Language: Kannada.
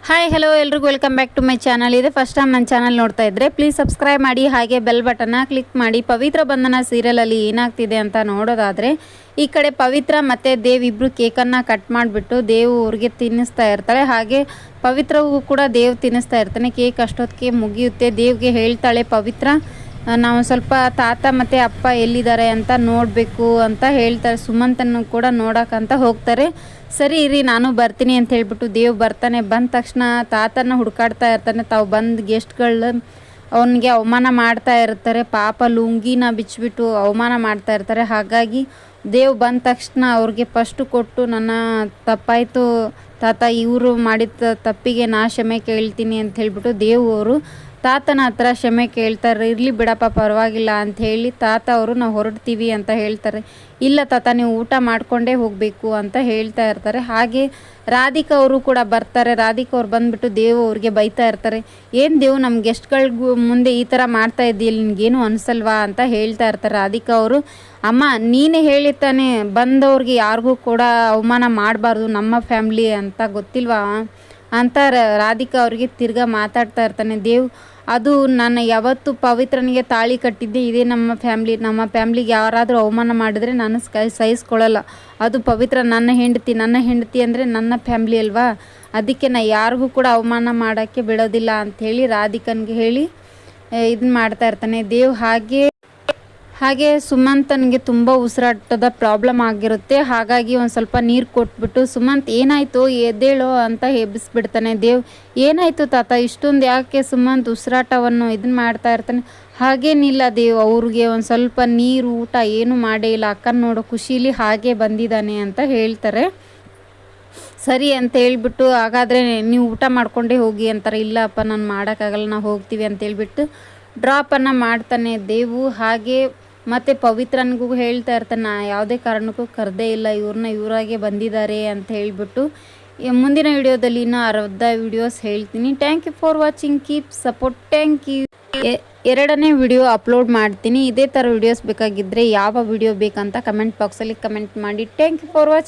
ಹಾಯ್ ಹಲೋ ಎಲ್ರಿಗೂ welcome back to my channel. ಇದೆ ಫಸ್ಟ್ ಟೈಮ್ ನನ್ನ ಚಾನಲ್ ನೋಡ್ತಾ ಇದ್ದರೆ ಪ್ಲೀಸ್ ಸಬ್ಸ್ಕ್ರೈಬ್ ಮಾಡಿ, ಹಾಗೆ ಬೆಲ್ ಬಟನ್ನ ಕ್ಲಿಕ್ ಮಾಡಿ. ಪವಿತ್ರ ಬಂಧನ ಸೀರಿಯಲಲ್ಲಿ ಏನಾಗ್ತಿದೆ ಅಂತ ನೋಡೋದಾದರೆ, ಈ ಕಡೆ ಪವಿತ್ರ ಮತ್ತು ದೇವ್ ಇಬ್ಬರು ಕೇಕನ್ನು ಕಟ್ ಮಾಡಿಬಿಟ್ಟು ದೇವ್ ಅವ್ರಿಗೆ ತಿನ್ನಿಸ್ತಾ ಇರ್ತಾಳೆ. ಹಾಗೆ ಪವಿತ್ರಗೂ ಕೂಡ ದೇವ್ ತಿನ್ನಿಸ್ತಾ ಇರ್ತಾನೆ. ಕೇಕ್ ಅಷ್ಟೊತ್ತಿಗೆ ಮುಗಿಯುತ್ತೆ. ದೇವ್ಗೆ ಹೇಳ್ತಾಳೆ ಪವಿತ್ರ, ನಾವು ಸ್ವಲ್ಪ ತಾತ ಮತ್ತು ಅಪ್ಪ ಎಲ್ಲಿದ್ದಾರೆ ಅಂತ ನೋಡಬೇಕು ಅಂತ ಹೇಳ್ತಾರೆ. ಸುಮಂತನ್ನು ಕೂಡ ನೋಡೋಕ್ಕಂತ ಹೋಗ್ತಾರೆ. ಸರಿ ಇರಿ ನಾನು ಬರ್ತೀನಿ ಅಂತ ಹೇಳ್ಬಿಟ್ಟು ದೇವ್ ಬರ್ತಾನೆ. ಬಂದ ತಕ್ಷಣ ತಾತನ ಹುಡುಕಾಡ್ತಾ ಇರ್ತಾನೆ. ತಾವು ಬಂದು ಗೆಸ್ಟ್ಗಳು ಅವನಿಗೆ ಅವಮಾನ ಮಾಡ್ತಾ ಇರ್ತಾರೆ. ಪಾಪ ಲುಂಗಿನ ಬಿಚ್ಚಿಬಿಟ್ಟು ಅವಮಾನ ಮಾಡ್ತಾ ಇರ್ತಾರೆ. ಹಾಗಾಗಿ ದೇವ್ ಬಂದ ತಕ್ಷಣ ಅವ್ರಿಗೆ ಫಸ್ಟು ಕೊಟ್ಟು, ನನ್ನ ತಪ್ಪಾಯಿತು ತಾತ, ಇವರು ಮಾಡಿದ ತಪ್ಪಿಗೆ ನಾ ಕ್ಷಮೆ ಕೇಳ್ತೀನಿ ಅಂತ ಹೇಳ್ಬಿಟ್ಟು ದೇವ್ ಅವರು ತಾತನ ಹತ್ರ ಕ್ಷಮೆ ಕೇಳ್ತಾರೆ. ಇರಲಿ ಬಿಡಪ್ಪ ಪರವಾಗಿಲ್ಲ ಅಂತ ಹೇಳಿ ತಾತ ಅವರು ನಾವು ಹೊರಡ್ತೀವಿ ಅಂತ ಹೇಳ್ತಾರೆ. ಇಲ್ಲ ತಾತ, ನೀವು ಊಟ ಮಾಡಿಕೊಂಡೇ ಹೋಗಬೇಕು ಅಂತ ಹೇಳ್ತಾ ಇರ್ತಾರೆ. ಹಾಗೆ ರಾಧಿಕಾ ಅವರು ಕೂಡ ಬರ್ತಾರೆ. ರಾಧಿಕಾ ಅವ್ರು ಬಂದುಬಿಟ್ಟು ದೇವ್ ಅವ್ರಿಗೆ ಬೈತಾ ಇರ್ತಾರೆ. ಏನು ದೇವ್, ನಮ್ಮ ಗೆಸ್ಟ್ಗಳಿಗೂ ಮುಂದೆ ಈ ಥರ ಮಾಡ್ತಾ ಇದ್ದೀಯಲ್ಲ, ನಿನಗೇನು ಅನಿಸಲ್ವಾ ಅಂತ ಹೇಳ್ತಾ ಇರ್ತಾರೆ. ರಾಧಿಕಾ ಅವರು, ಅಮ್ಮ ನೀನೇ ಹೇಳಿತಾನೆ ಬಂದವ್ರಿಗೆ ಯಾರಿಗೂ ಕೂಡ ಅವಮಾನ ಮಾಡಬಾರ್ದು, ನಮ್ಮ ಫ್ಯಾಮ್ಲಿ ಅಂತ ಗೊತ್ತಿಲ್ವಾ ಅಂತ ರಾಧಿಕಾ ಅವ್ರಿಗೆ ತಿರ್ಗಾ ಮಾತಾಡ್ತಾ ಇರ್ತಾನೆ. ದೇವ್, ಅದು ನಾನು ಯಾವತ್ತು ಪವಿತ್ರನಿಗೆ ತಾಳಿ ಕಟ್ಟಿದ್ದೆ ಇದೇ ನಮ್ಮ ಫ್ಯಾಮ್ಲಿಗೆ ಯಾರಾದರೂ ಅವಮಾನ ಮಾಡಿದ್ರೆ ನಾನು ಸಹಿಸ್ಕೊಳ್ಳಲ್ಲ. ಅದು ಪವಿತ್ರ ನನ್ನ ಹೆಂಡತಿ ಅಂದರೆ ನನ್ನ ಫ್ಯಾಮ್ಲಿ ಅಲ್ವಾ, ಅದಕ್ಕೆ ನಾನು ಯಾರಿಗೂ ಕೂಡ ಅವಮಾನ ಮಾಡೋಕ್ಕೆ ಬಿಡೋದಿಲ್ಲ ಅಂಥೇಳಿ ರಾಧಿಕನಿಗೆ ಹೇಳಿ ಇದನ್ನ ಮಾಡ್ತಾ ಇರ್ತಾನೆ ದೇವ್. ಹಾಗೆ ಸುಮಂತನಿಗೆ ತುಂಬ ಉಸಿರಾಟದ ಪ್ರಾಬ್ಲಮ್ ಆಗಿರುತ್ತೆ. ಹಾಗಾಗಿ ಒಂದು ಸ್ವಲ್ಪ ನೀರು ಕೊಟ್ಬಿಟ್ಟು, ಸುಮಂತ್ ಏನಾಯಿತು ಎದ್ದೇಳೋ ಅಂತ ಎಬ್ಬಿಸ್ಬಿಡ್ತಾನೆ. ದೇವ್, ಏನಾಯಿತು ತಾತ, ಇಷ್ಟೊಂದು ಯಾಕೆ ಸುಮಂತ್ ಉಸಿರಾಟವನ್ನು ಇದನ್ನ ಮಾಡ್ತಾ ಇರ್ತಾನೆ. ಹಾಗೇನಿಲ್ಲ ದೇವ್, ಅವ್ರಿಗೆ ಒಂದು ಸ್ವಲ್ಪ ನೀರು ಊಟ ಏನೂ ಮಾಡೇ ಇಲ್ಲ, ಅಕ್ಕನ ನೋಡೋ ಖುಷೀಲಿ ಹಾಗೆ ಬಂದಿದ್ದಾನೆ ಅಂತ ಹೇಳ್ತಾರೆ. ಸರಿ ಅಂತ ಹೇಳ್ಬಿಟ್ಟು, ಹಾಗಾದರೆ ನೀವು ಊಟ ಮಾಡ್ಕೊಂಡೇ ಹೋಗಿ ಅಂತಾರೆ. ಇಲ್ಲಪ್ಪ ನಾನು ಮಾಡೋಕ್ಕಾಗಲ್ಲ, ನಾವು ಹೋಗ್ತೀವಿ ಅಂತ ಹೇಳ್ಬಿಟ್ಟು ಡ್ರಾಪನ್ನು ಮಾಡ್ತಾನೆ ದೇವು. ಹಾಗೆ ಮತ್ತು ಪವಿತ್ರನಿಗೂ ಹೇಳ್ತಾ ಇರ್ತಾನೆ, ಯಾವುದೇ ಕಾರಣಕ್ಕೂ ಕರೆದೇ ಇಲ್ಲ ಇವ್ರನ್ನ, ಇವರಾಗೆ ಬಂದಿದ್ದಾರೆ ಅಂತ ಹೇಳಿಬಿಟ್ಟು. ಮುಂದಿನ ವಿಡಿಯೋದಲ್ಲಿ ಇನ್ನೂ ಅರ್ಧ ವಿಡಿಯೋಸ್ ಹೇಳ್ತೀನಿ. Thank you for watching, keep support, thank you. ಎರಡನೇ ವಿಡಿಯೋ ಅಪ್ಲೋಡ್ ಮಾಡ್ತೀನಿ. ಇದೇ ಥರ ವಿಡಿಯೋಸ್ ಬೇಕಾಗಿದ್ದರೆ ಯಾವ ವಿಡಿಯೋ ಬೇಕಂತ ಕಮೆಂಟ್ ಬಾಕ್ಸಲ್ಲಿ ಕಮೆಂಟ್ ಮಾಡಿ. Thank you for watching.